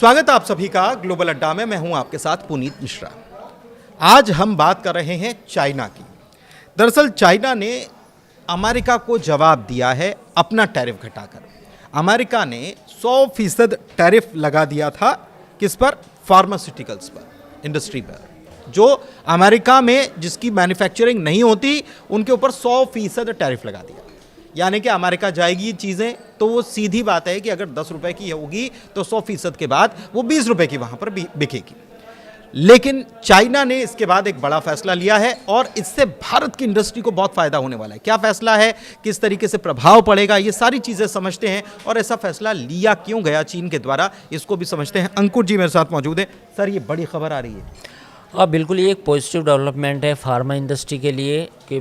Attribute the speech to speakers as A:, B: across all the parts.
A: स्वागत है आप सभी का ग्लोबल अड्डा में। मैं हूं आपके साथ पुनीत मिश्रा। आज हम बात कर रहे हैं चाइना की। दरअसल चाइना ने अमेरिका को जवाब दिया है अपना टैरिफ घटाकर। अमेरिका ने 100% टैरिफ लगा दिया था किस पर? फार्मास्यूटिकल्स पर, इंडस्ट्री पर। जो अमेरिका में जिसकी मैन्युफैक्चरिंग नहीं होती उनके ऊपर 100% टैरिफ लगा दिया। यानी कि अमेरिका जाएगी चीज़ें तो वो सीधी बात है कि अगर 10 रुपए की होगी तो 100% के बाद वो 20 रुपए की वहाँ पर बिकेगी। लेकिन चाइना ने इसके बाद एक बड़ा फैसला लिया है और इससे भारत की इंडस्ट्री को बहुत फायदा होने वाला है। क्या फैसला है, किस तरीके से प्रभाव पड़ेगा, ये सारी चीज़ें समझते हैं और ऐसा फैसला लिया क्यों गया चीन के द्वारा, इसको भी समझते हैं। अंकुर जी मेरे साथ मौजूद हैं। सर, ये बड़ी खबर आ रही है।
B: बिल्कुल, ये एक पॉजिटिव डेवलपमेंट है फार्मा इंडस्ट्री के लिए कि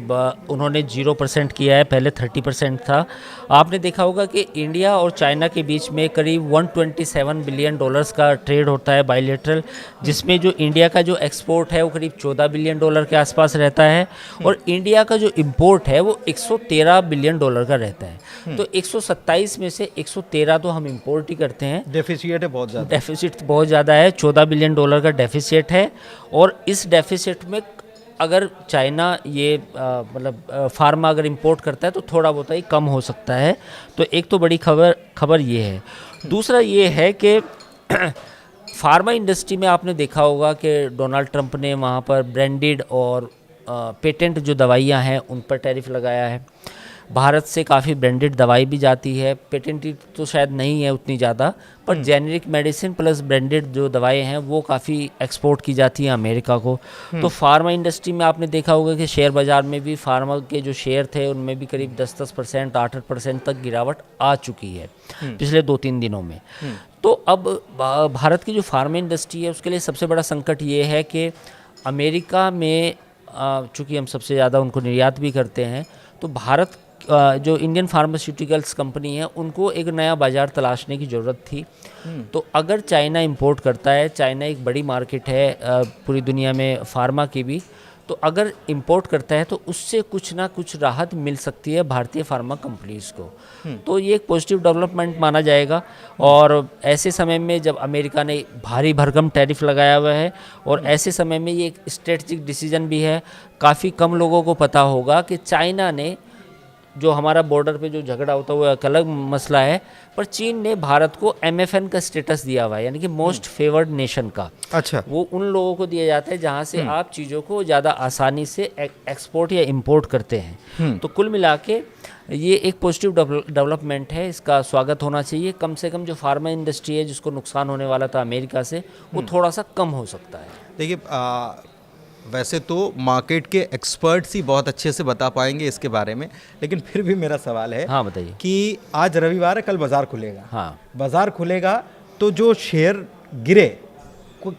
B: उन्होंने 0% किया है, पहले 30% था। आपने देखा होगा कि इंडिया और चाइना के बीच में करीब $127 बिलियन का ट्रेड होता है बायलैटरल, जिसमें जो इंडिया का जो एक्सपोर्ट है वो करीब $14 बिलियन के आसपास रहता है और इंडिया का जो इंपोर्ट है वो $113 बिलियन का रहता है। तो 127 में से 113 तो हम इंपोर्ट ही करते हैं।
A: डेफिसिट है बहुत ज़्यादा,
B: डेफिसिट बहुत ज़्यादा है, $14 बिलियन का डेफिसिट है। और इस डेफिसिट में अगर चाइना ये फार्मा अगर इंपोर्ट करता है तो थोड़ा बहुत ही कम हो सकता है। तो एक तो बड़ी खबर ये है। दूसरा ये है कि फार्मा इंडस्ट्री में आपने देखा होगा कि डोनाल्ड ट्रंप ने वहाँ पर ब्रांडेड और पेटेंट जो दवाइयाँ हैं उन पर टैरिफ लगाया है। भारत से काफ़ी ब्रांडेड दवाई भी जाती है, पेटेंटेड तो शायद नहीं है उतनी ज़्यादा, पर जेनेरिक मेडिसिन प्लस ब्रांडेड जो दवाएं हैं वो काफ़ी एक्सपोर्ट की जाती हैं अमेरिका को। तो फार्मा इंडस्ट्री में आपने देखा होगा कि शेयर बाज़ार में भी फार्मा के जो शेयर थे उनमें भी करीब 10% 8% तक गिरावट आ चुकी है पिछले 2-3 दिनों में। तो अब भारत की जो फार्मा इंडस्ट्री है उसके लिए सबसे बड़ा संकट ये है कि अमेरिका में चूँकि हम सबसे ज़्यादा उनको निर्यात भी करते हैं, तो भारत जो इंडियन फार्मास्यूटिकल्स कंपनी है उनको एक नया बाज़ार तलाशने की ज़रूरत थी। तो अगर चाइना इंपोर्ट करता है, चाइना एक बड़ी मार्केट है पूरी दुनिया में फार्मा की भी, तो अगर इंपोर्ट करता है तो उससे कुछ ना कुछ राहत मिल सकती है भारतीय फार्मा कंपनीज़ को। तो ये एक पॉजिटिव डेवलपमेंट माना जाएगा। और ऐसे समय में जब अमेरिका ने भारी भरकम टैरिफ लगाया हुआ है और ऐसे समय में ये एक स्ट्रेटजिक डिसीजन भी है। काफ़ी कम लोगों को पता होगा कि चाइना ने, जो हमारा बॉर्डर पे जो झगड़ा होता है वो एक अलग मसला है, पर चीन ने भारत को MFN का स्टेटस दिया हुआ है, यानी कि मोस्ट फेवर्ड नेशन का।
A: अच्छा, वो
B: उन लोगों को दिया जाता है जहां से आप चीज़ों को ज़्यादा आसानी से एक्सपोर्ट या इंपोर्ट करते हैं। तो कुल मिला के ये एक पॉजिटिव डेवलपमेंट है, इसका स्वागत होना चाहिए। कम से कम जो फार्मा इंडस्ट्री है जिसको नुकसान होने वाला था अमेरिका से, वो थोड़ा सा कम हो सकता है।
A: देखिए, वैसे तो मार्केट के एक्सपर्ट्स ही बहुत अच्छे से बता पाएंगे इसके बारे में, लेकिन फिर भी मेरा सवाल है।
B: हाँ, बताइए।
A: कि आज रविवार है, कल बाजार खुलेगा।
B: हाँ,
A: बाजार खुलेगा तो जो शेयर गिरे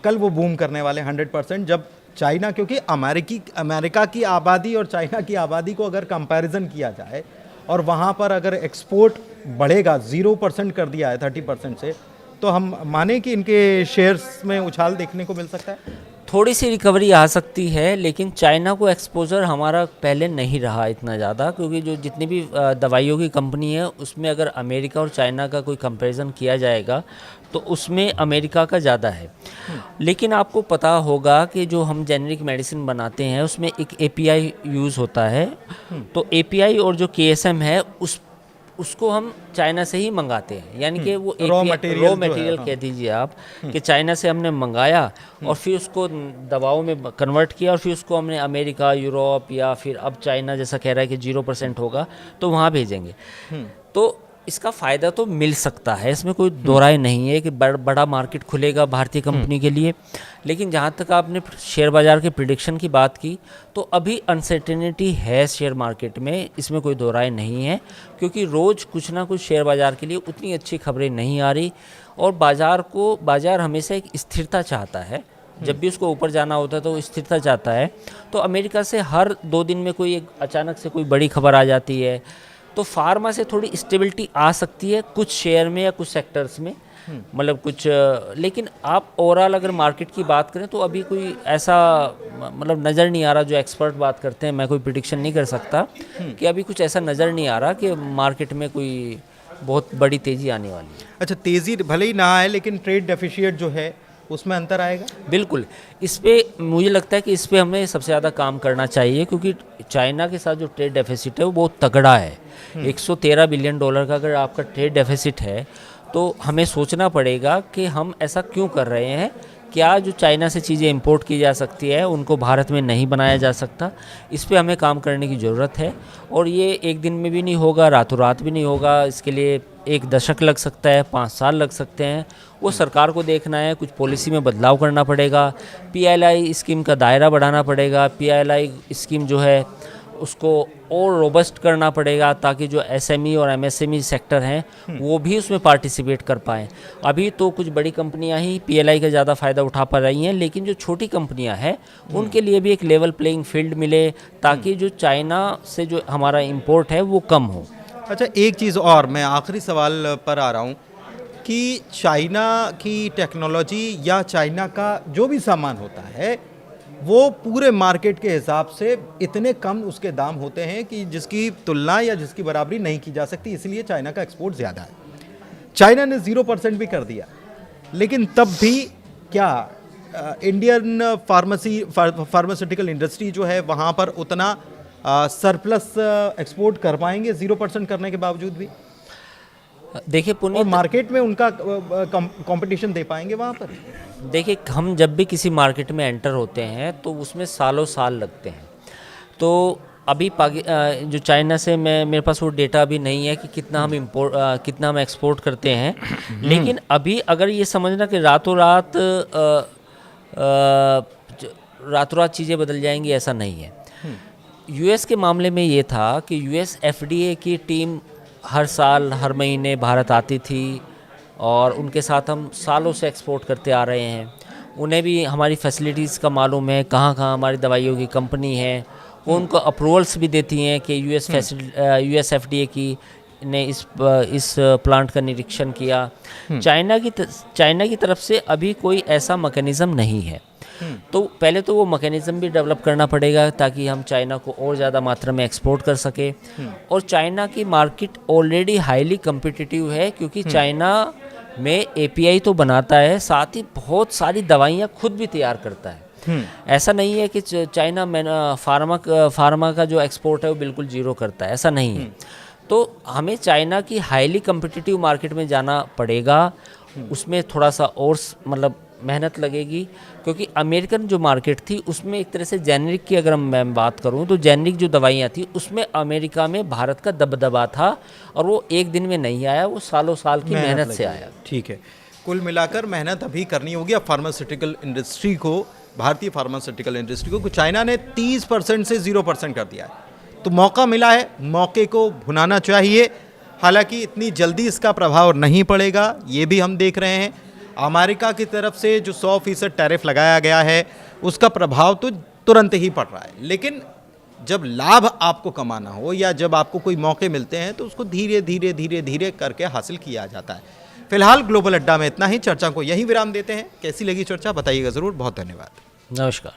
A: कल वो बूम करने वाले 100%। जब चाइना, क्योंकि अमेरिका की आबादी और चाइना की आबादी को अगर कंपैरिजन किया जाए और वहाँ पर अगर एक्सपोर्ट बढ़ेगा, 0% कर दिया है 30% से, तो हम माने कि इनके शेयर्स में उछाल देखने को मिल सकता है।
B: थोड़ी सी रिकवरी आ सकती है, लेकिन चाइना को एक्सपोजर हमारा पहले नहीं रहा इतना ज़्यादा, क्योंकि जो जितनी भी दवाइयों की कंपनी है उसमें अगर अमेरिका और चाइना का कोई कंपैरिजन किया जाएगा तो उसमें अमेरिका का ज़्यादा है। लेकिन आपको पता होगा कि जो हम जेनेरिक मेडिसिन बनाते हैं उसमें एक API यूज़ होता है। तो API और जो KSM है उसको हम चाइना से ही मंगाते हैं, यानी कि वो रॉ मटेरियल कह दीजिए आप, कि चाइना से हमने मंगाया और फिर उसको दवाओं में कन्वर्ट किया और फिर उसको हमने अमेरिका, यूरोप या फिर अब चाइना जैसा कह रहा है कि 0% होगा तो वहाँ भेजेंगे। तो इसका फ़ायदा तो मिल सकता है, इसमें कोई दो राय नहीं है कि बड़ा मार्केट खुलेगा भारतीय कंपनी के लिए। लेकिन जहाँ तक आपने शेयर बाज़ार के प्रिडिक्शन की बात की, तो अभी अनसर्टेनिटी है शेयर मार्केट में, इसमें कोई दो राय नहीं है, क्योंकि रोज़ कुछ ना कुछ शेयर बाज़ार के लिए उतनी अच्छी खबरें नहीं आ रही। और बाज़ार हमेशा एक स्थिरता चाहता है, जब भी उसको ऊपर जाना होता है तो स्थिरता चाहता है। तो अमेरिका से हर 2 दिन में कोई एक अचानक से कोई बड़ी खबर आ जाती है, तो फार्मा से थोड़ी स्टेबिलिटी आ सकती है कुछ शेयर में या कुछ सेक्टर्स में, मतलब कुछ। लेकिन आप ओवरऑल अगर मार्केट की बात करें तो अभी कोई ऐसा नज़र नहीं आ रहा, जो एक्सपर्ट बात करते हैं, मैं कोई प्रिडिक्शन नहीं कर सकता कि अभी कुछ ऐसा नज़र नहीं आ रहा कि मार्केट में कोई बहुत बड़ी तेज़ी आने वाली है।
A: अच्छा, तेज़ी भले ही ना आए लेकिन ट्रेड डेफिशिएट जो है उसमें अंतर आएगा।
B: बिल्कुल, इस पे मुझे लगता है कि इस पे हमें सबसे ज़्यादा काम करना चाहिए, क्योंकि चाइना के साथ जो ट्रेड डेफिसिट है वो बहुत तगड़ा है। 113 बिलियन डॉलर का अगर आपका ट्रेड डेफिसिट है तो हमें सोचना पड़ेगा कि हम ऐसा क्यों कर रहे हैं। क्या जो चाइना से चीज़ें इंपोर्ट की जा सकती है उनको भारत में नहीं बनाया जा सकता, इस पे हमें काम करने की ज़रूरत है। और ये एक दिन में भी नहीं होगा, रातों रात भी नहीं होगा, इसके लिए 1 दशक लग सकता है, 5 साल लग सकते हैं। वो सरकार को देखना है, कुछ पॉलिसी में बदलाव करना पड़ेगा, PLI स्कीम का दायरा बढ़ाना पड़ेगा, PLI स्कीम जो है उसको और रोबस्ट करना पड़ेगा ताकि जो SME और MSME सेक्टर हैं वो भी उसमें पार्टिसिपेट कर पाएँ। अभी तो कुछ बड़ी कंपनियां ही PLI का ज़्यादा फ़ायदा उठा पा रही हैं, लेकिन जो छोटी कंपनियां हैं उनके लिए भी एक लेवल प्लेइंग फील्ड मिले ताकि जो चाइना से जो हमारा इंपोर्ट है वो कम हो।
A: अच्छा, एक चीज़ और, मैं आखिरी सवाल पर आ रहा हूँ कि चाइना की टेक्नोलॉजी या चाइना का जो भी सामान होता है वो पूरे मार्केट के हिसाब से इतने कम उसके दाम होते हैं कि जिसकी तुलना या जिसकी बराबरी नहीं की जा सकती, इसलिए चाइना का एक्सपोर्ट ज़्यादा है। चाइना ने 0% भी कर दिया, लेकिन तब भी क्या इंडियन फार्मास्यूटिकल इंडस्ट्री जो है वहाँ पर उतना सरप्लस एक्सपोर्ट कर पाएंगे 0% करने के बावजूद भी?
B: देखिए
A: और
B: पुनीत,
A: मार्केट में उनका कंपटीशन दे पाएंगे वहाँ पर?
B: देखिए हम जब भी किसी मार्केट में एंटर होते हैं तो उसमें सालों साल लगते हैं। तो अभी जो चाइना से मेरे पास वो डेटा अभी नहीं है कि कितना हम एक्सपोर्ट करते हैं, लेकिन अभी अगर ये समझना कि रातों रात चीज़ें बदल जाएंगी, ऐसा नहीं है। US के मामले में ये था कि US FDA की टीम हर साल हर महीने भारत आती थी और उनके साथ हम सालों से एक्सपोर्ट करते आ रहे हैं। उन्हें भी हमारी फैसिलिटीज़ का मालूम है, कहाँ कहाँ हमारी दवाइयों की कंपनी है। वो उनको अप्रूवल्स भी देती हैं कि US FDA की ने इस प्लांट का निरीक्षण किया। चाइना की तरफ से अभी कोई ऐसा मैकेनिज़्म नहीं है। तो पहले तो वो मैकेनिज़्म भी डेवलप करना पड़ेगा ताकि हम चाइना को और ज़्यादा मात्रा में एक्सपोर्ट कर सके। और चाइना की मार्केट ऑलरेडी हाईली कम्पिटिटिव है, क्योंकि चाइना में API तो बनाता है, साथ ही बहुत सारी दवाइयाँ खुद भी तैयार करता है। ऐसा नहीं है कि चाइना फार्मा का जो एक्सपोर्ट है वो बिल्कुल ज़ीरो करता है, ऐसा नहीं है। तो हमें चाइना की हाईली कम्पिटिटिव मार्केट में जाना पड़ेगा, उसमें थोड़ा सा और मतलब मेहनत लगेगी, क्योंकि अमेरिकन जो मार्केट थी उसमें एक तरह से जेनरिक की अगर मैं बात करूं तो जेनरिक जो दवाइयां थी उसमें अमेरिका में भारत का दबदबा था, और वो एक दिन में नहीं आया, वो सालों साल की मेहनत से आया।
A: ठीक है, कुल मिलाकर मेहनत अभी करनी होगी अब फार्मास्यूटिकल इंडस्ट्री को, भारतीय फार्मास्यूटिकल इंडस्ट्री को। चाइना ने 30% से 0% कर दिया है, तो मौका मिला है, मौके को भुनाना चाहिए। हालांकि इतनी जल्दी इसका प्रभाव नहीं पड़ेगा, ये भी हम देख रहे हैं। अमेरिका की तरफ से जो 100% टैरिफ लगाया गया है उसका प्रभाव तो तुरंत ही पड़ रहा है, लेकिन जब लाभ आपको कमाना हो या जब आपको कोई मौके मिलते हैं तो उसको धीरे धीरे धीरे धीरे करके हासिल किया जाता है। फिलहाल ग्लोबल अड्डा में इतना ही, चर्चा को यहीं विराम देते हैं। कैसी लगी चर्चा बताइएगा ज़रूर। बहुत धन्यवाद।
B: नमस्कार।